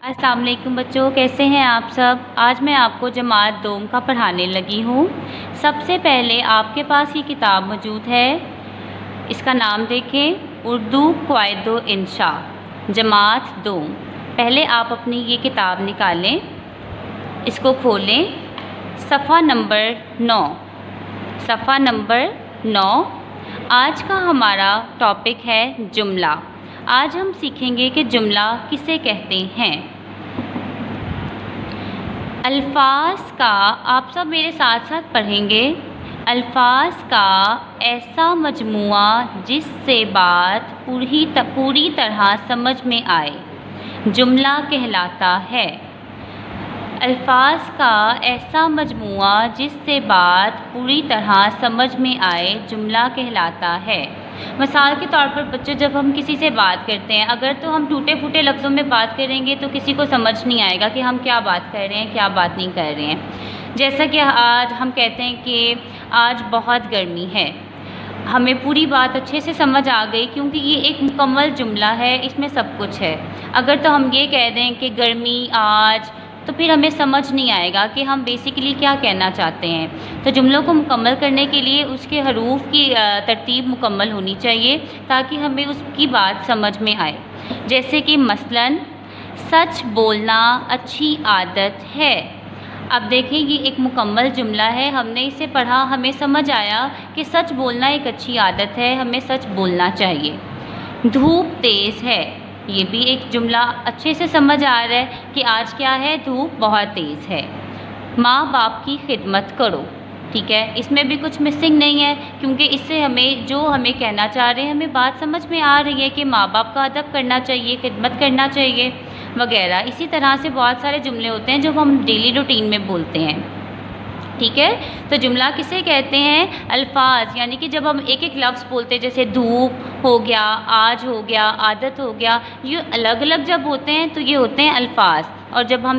अस्सलाम वालेकुम बच्चों, कैसे हैं आप सब। आज मैं आपको जमात दोम का पढ़ाने लगी हूँ। सबसे पहले आपके पास ये किताब मौजूद है, इसका नाम देखें, उर्दू क़वाइद इंशा जमात दोम। पहले आप अपनी ये किताब निकालें, इसको खोलें, सफ़ा नंबर 9, सफ़ा नंबर 9। आज का हमारा टॉपिक है जुमला। आज हम सीखेंगे कि जुमला किसे कहते हैं। अल्फाज का आप सब मेरे साथ साथ पढ़ेंगे। अल्फाज का ऐसा मजमुआ जिससे बात पूरी तरह समझ में आए, जुमला कहलाता है। अल्फाज का ऐसा मजमुआ जिससे बात पूरी तरह समझ में आए, जुमला कहलाता है। मिसाल के तौर पर बच्चों, जब हम किसी से बात करते हैं, अगर तो हम टूटे फूटे लफ्ज़ों में बात करेंगे तो किसी को समझ नहीं आएगा कि हम क्या बात कर रहे हैं, क्या बात नहीं कर रहे हैं। जैसा कि आज हम कहते हैं कि आज बहुत गर्मी है, हमें पूरी बात अच्छे से समझ आ गई क्योंकि ये एक मुकम्मल जुमला है, इसमें सब कुछ है। अगर तो हम ये कह दें कि गर्मी आज, तो फिर हमें समझ नहीं आएगा कि हम बेसिकली क्या कहना चाहते हैं। तो जुमलों को मुकम्मल करने के लिए उसके हरूफ की तरतीब मुकम्मल होनी चाहिए ताकि हमें उसकी बात समझ में आए। जैसे कि मसलन, सच बोलना अच्छी आदत है। अब देखें, ये एक मुकम्मल जुमला है, हमने इसे पढ़ा, हमें समझ आया कि सच बोलना एक अच्छी आदत है, हमें सच बोलना चाहिए। धूप तेज़ है, ये भी एक जुमला अच्छे से समझ आ रहा है कि आज क्या है, धूप बहुत तेज़ है। माँ बाप की खिदमत करो, ठीक है, इसमें भी कुछ मिसिंग नहीं है क्योंकि इससे हमें जो हमें कहना चाह रहे हैं, हमें बात समझ में आ रही है कि माँ बाप का अदब करना चाहिए, खिदमत करना चाहिए वगैरह। इसी तरह से बहुत सारे जुमले होते हैं जो हम डेली रूटीन में बोलते हैं, ठीक है। तो जुमला किसे कहते हैं, अल्फाज, यानी कि जब हम एक एक लफ्ज़ बोलते हैं, जैसे धूप हो गया, आज हो गया, आदत हो गया, ये अलग अलग जब होते हैं तो ये होते हैं अल्फाज। और जब हम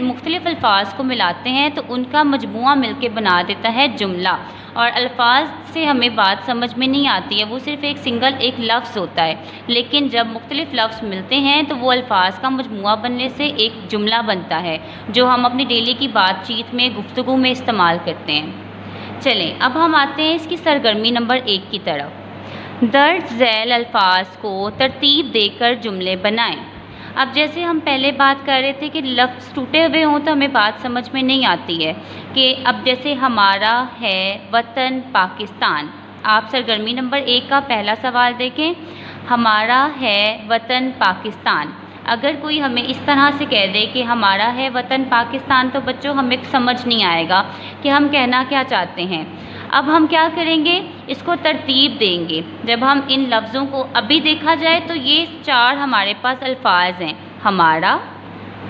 मुख्तलिफ अल्फाज को मिलाते हैं तो उनका मजमुआ मिलके बना देता है जुमला। और अल्फाज से हमें बात समझ में नहीं आती है, वो सिर्फ़ एक सिंगल एक लफ्ज़ होता है, लेकिन जब मुख्तलिफ लफ्ज़ मिलते हैं तो वो अल्फाज का मजमुआ बनने से एक जुमला बनता है जो हम अपनी डेली की बातचीत में, गुफ्तगू में इस्तेमाल करते हैं। चलें, अब हम आते हैं इसकी सरगर्मी नंबर 1 की तरफ। दर्ज झैल अल्फाज को तरतीब देकर जुमले बनाएं। अब जैसे हम पहले बात कर रहे थे कि लफ्ज़ टूटे हुए हों तो हमें बात समझ में नहीं आती है कि अब जैसे हमारा है वतन पाकिस्तान। आप सरगर्मी नंबर 1 का पहला सवाल देखें, हमारा है वतन पाकिस्तान। अगर कोई हमें इस तरह से कह दे कि हमारा है वतन पाकिस्तान, तो बच्चों हमें समझ नहीं आएगा कि हम कहना क्या चाहते हैं। अब हम क्या करेंगे, इसको तरतीब देंगे। जब हम इन लफ्ज़ों को अभी देखा जाए तो ये 4 हमारे पास अल्फाज हैं, हमारा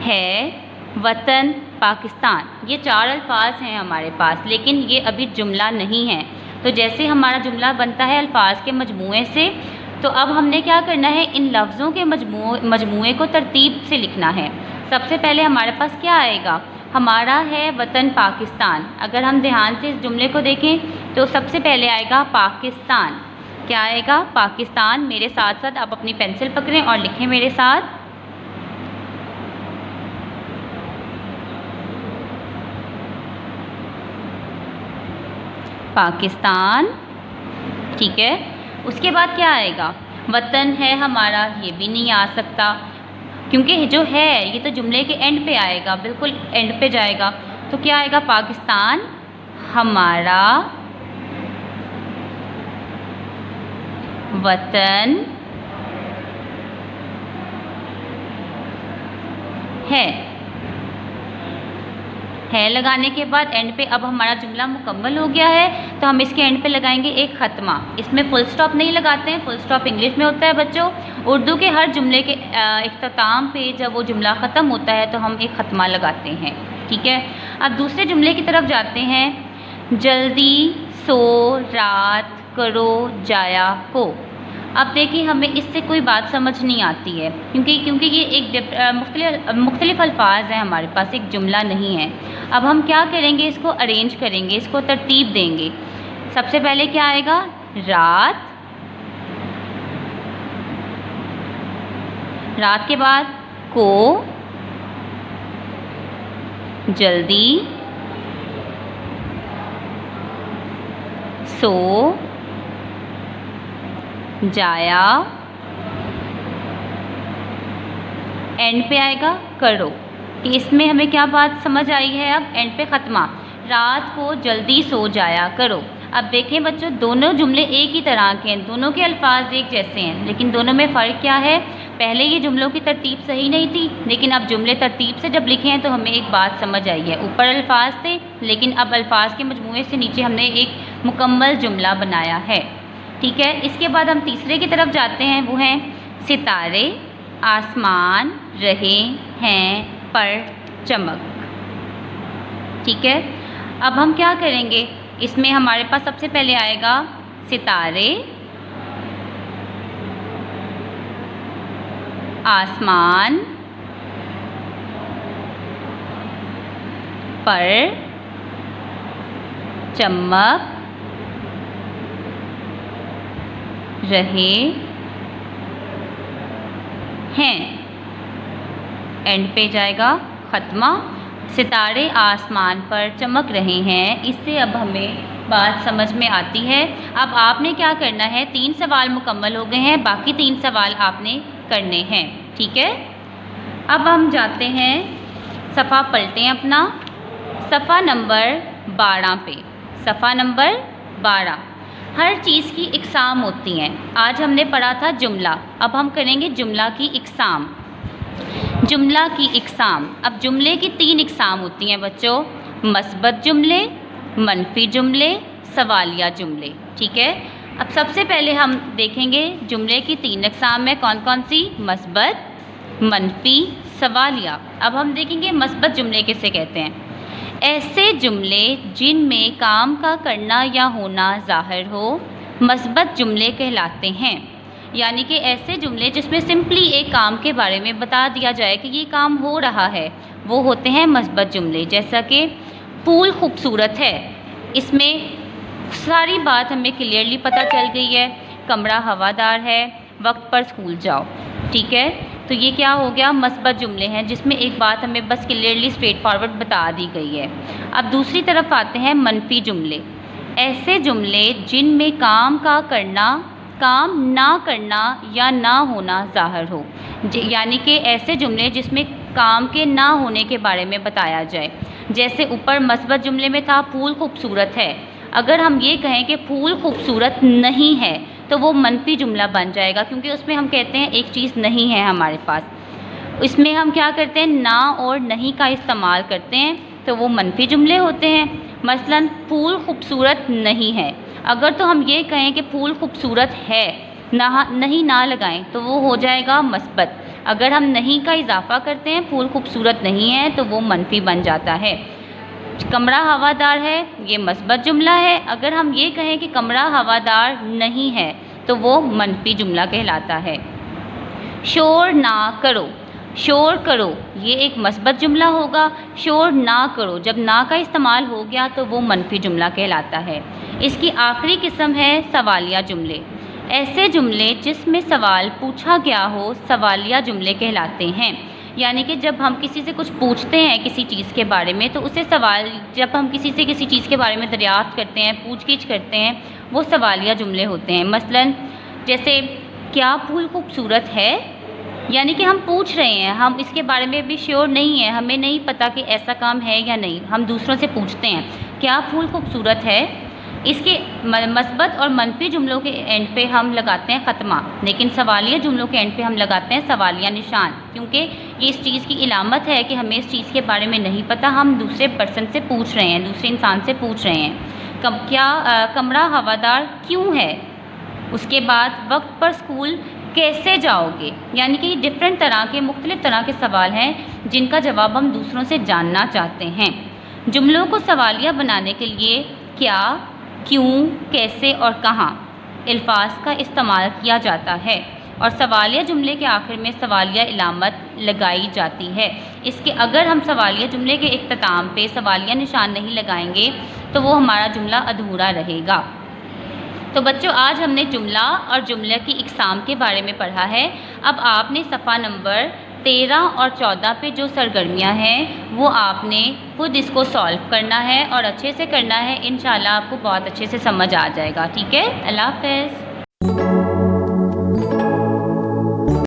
है वतन पाकिस्तान, ये 4 अल्फाज हैं हमारे पास, लेकिन ये अभी जुमला नहीं है। तो जैसे हमारा जुमला बनता है अल्फाज के मजमूए से, तो अब हमने क्या करना है, इन लफ्ज़ों के मजमूए को तरतीब से लिखना है। सबसे पहले हमारे पास क्या आएगा, हमारा है वतन पाकिस्तान। अगर हम ध्यान से इस जुमले को देखें तो सबसे पहले आएगा पाकिस्तान। क्या आएगा, पाकिस्तान। मेरे साथ साथ आप अपनी पेंसिल पकड़ें और लिखें मेरे साथ, पाकिस्तान, ठीक है। उसके बाद क्या आएगा, वतन है हमारा, ये भी नहीं आ सकता क्योंकि जो है ये तो जुमले के एंड पे आएगा, बिल्कुल एंड पे जाएगा। तो क्या आएगा, पाकिस्तान हमारा वतन है लगाने के बाद एंड पे, अब हमारा जुमला मुकम्मल हो गया है तो हम इसके एंड पे लगाएंगे एक ख़त्मा। इसमें फुल स्टॉप नहीं लगाते हैं, फुल स्टॉप इंग्लिश में होता है बच्चों। उर्दू के हर जुमले के इख्तिताम पे जब वो जुमला ख़त्म होता है तो हम एक ख़त्मा लगाते हैं, ठीक है। अब दूसरे जुमले की तरफ जाते हैं, जल्दी सो रात करो जाया को। अब देखिए, हमें इससे कोई बात समझ नहीं आती है क्योंकि ये एक मुख्तलिफ अल्फाज हैं हमारे पास, एक जुमला नहीं है। अब हम क्या करेंगे, इसको अरेंज करेंगे, इसको तरतीब देंगे। सबसे पहले क्या आएगा, रात, रात के बाद को, जल्दी सो जाया। एंड पे आएगा करो, कि इसमें हमें क्या बात समझ आई है। अब एंड पे ख़त्मा, रात को जल्दी सो जाया करो। अब देखें बच्चों, दोनों जुमले एक ही तरह के हैं, दोनों के अल्फाज एक जैसे हैं, लेकिन दोनों में फ़र्क क्या है। पहले ये जुमलों की तरतीब सही नहीं थी, लेकिन अब जुमले तरतीब से जब लिखे हैं तो हमें एक बात समझ आई है। ऊपर अल्फाज थे, लेकिन अब अल्फाज के मजमूए से नीचे हमने एक मुकम्मल जुमला बनाया है। ठीक है, इसके बाद हम तीसरे की तरफ जाते हैं, वो हैं सितारे आसमान रहे हैं पर चमक। ठीक है, अब हम क्या करेंगे, इसमें हमारे पास सबसे पहले आएगा सितारे आसमान पर चमक रहे हैं। एंड पे जाएगा ख़त्मा, सितारे आसमान पर चमक रहे हैं। इससे अब हमें बात समझ में आती है। अब आपने क्या करना है, 3 सवाल मुकम्मल हो गए हैं, बाकी 3 सवाल आपने करने हैं। ठीक है, अब हम जाते हैं, सफ़ा पलटें अपना, सफ़ा नंबर 12 पे। सफ़ा नंबर 12, हर चीज़ की इक़साम होती हैं। आज हमने पढ़ा था जुमला, अब हम करेंगे जुमला की इक़साम। जुमला की इक़साम, अब जुमले की 3 इक़साम होती हैं बच्चों, मस्बत जुमले, मनफी जुमले, सवालिया जुमले। ठीक है, अब सबसे पहले हम देखेंगे जुमले की 3 इक़साम में कौन कौन सी, मस्बत, मनफी, सवालिया। अब हम देखेंगे मस्बत जुमले किसे कहते हैं। ऐसे जुमले जिनमें काम का करना या होना ज़ाहिर हो, मस्बत जुमले कहलाते हैं। यानी कि ऐसे जुमले जिसमें सिंपली एक काम के बारे में बता दिया जाए कि ये काम हो रहा है, वो होते हैं मस्बत जुमले। जैसा कि फूल खूबसूरत है, इसमें सारी बात हमें क्लियरली पता चल गई है। कमरा हवादार है, वक्त पर स्कूल जाओ। ठीक है, तो ये क्या हो गया, मस्बत जुमले हैं जिसमें एक बात हमें बस क्लियरली स्ट्रेट फॉरवर्ड बता दी गई है। अब दूसरी तरफ आते हैं मनफी जुमले। ऐसे जुमले जिनमें काम का करना, काम ना करना या ना होना ज़ाहिर हो। यानी कि ऐसे जुमले जिसमें काम के ना होने के बारे में बताया जाए। जैसे ऊपर मस्बत जुमले में था फूल खूबसूरत है, अगर हम ये कहें कि फूल खूबसूरत नहीं है तो वो मनफी जुमला बन जाएगा, क्योंकि उसमें हम कहते हैं एक चीज़ नहीं है हमारे पास। इसमें हम क्या करते हैं, ना और नहीं का इस्तेमाल करते हैं, तो वो मनफी जुमले होते हैं। मसलन फूल खूबसूरत नहीं है, अगर तो हम ये कहें कि फूल खूबसूरत है, नहीं ना लगाएं, तो वो हो जाएगा मस्बत। अगर हम नहीं का इजाफा करते हैं, फूल खूबसूरत नहीं है, तो वो मनफी बन जाता है। कमरा हवादार है, ये मस्बत जुमला है। अगर हम ये कहें कि कमरा हवादार नहीं है, तो वो मनफी जुमला कहलाता है। शोर ना करो, शोर करो, ये एक मस्बत जुमला होगा। शोर ना करो, जब ना का इस्तेमाल हो गया तो वो मनफी जुमला कहलाता है। इसकी आखिरी किस्म है सवालिया जुमले। ऐसे जुमले जिसमें सवाल पूछा गया हो, सवालिया जुमले कहलाते हैं। यानी कि जब हम किसी से कुछ पूछते हैं किसी चीज़ के बारे में, तो उसे सवाल, जब हम किसी से किसी चीज़ के बारे में दरियाफ्त करते हैं, पूछ-गिछ करते हैं, वो सवालिया जुमले होते हैं। मसलन जैसे क्या फूल खूबसूरत है, यानी कि हम पूछ रहे हैं, हम इसके बारे में भी श्योर नहीं है, हमें नहीं पता कि ऐसा काम है या नहीं, हम दूसरों से पूछते हैं क्या फूल खूबसूरत है। इसके मस्बत और मनफी जुमलों के एंड पे हम लगाते हैं ख़त्मा, लेकिन सवालिया जुमलों के एंड पे हम लगाते हैं सवालिया निशान, क्योंकि ये इस चीज़ की इलामत है कि हमें इस चीज़ के बारे में नहीं पता, हम दूसरे पर्सन से पूछ रहे हैं, दूसरे इंसान से पूछ रहे हैं। कमरा हवादार क्यों है। उसके बाद वक्त पर स्कूल कैसे जाओगे, यानी कि डिफरेंट तरह के, मुख्तलिफ़ तरह के सवाल हैं जिनका जवाब हम दूसरों से जानना चाहते हैं। जुमलों को सवालिया बनाने के लिए क्या, क्यों, कैसे और कहाँ अल्फाज का इस्तेमाल किया जाता है, और सवालिया जुमले के आखिर में सवालिया इलामत लगाई जाती है। इसके अगर हम सवालिया जुमले के इख्तिताम पे सवालिया निशान नहीं लगाएंगे तो वो हमारा जुमला अधूरा रहेगा। तो बच्चों, आज हमने जुमला और जुमले की इक़साम के बारे में पढ़ा है। अब आपने सफ़ा नंबर 13 और 14 पे जो सरगर्मियाँ हैं वो आपने खुद इसको सॉल्व करना है और अच्छे से करना है। इंशाल्लाह आपको बहुत अच्छे से समझ आ जाएगा। ठीक है, अल्लाह हाफ़िज़।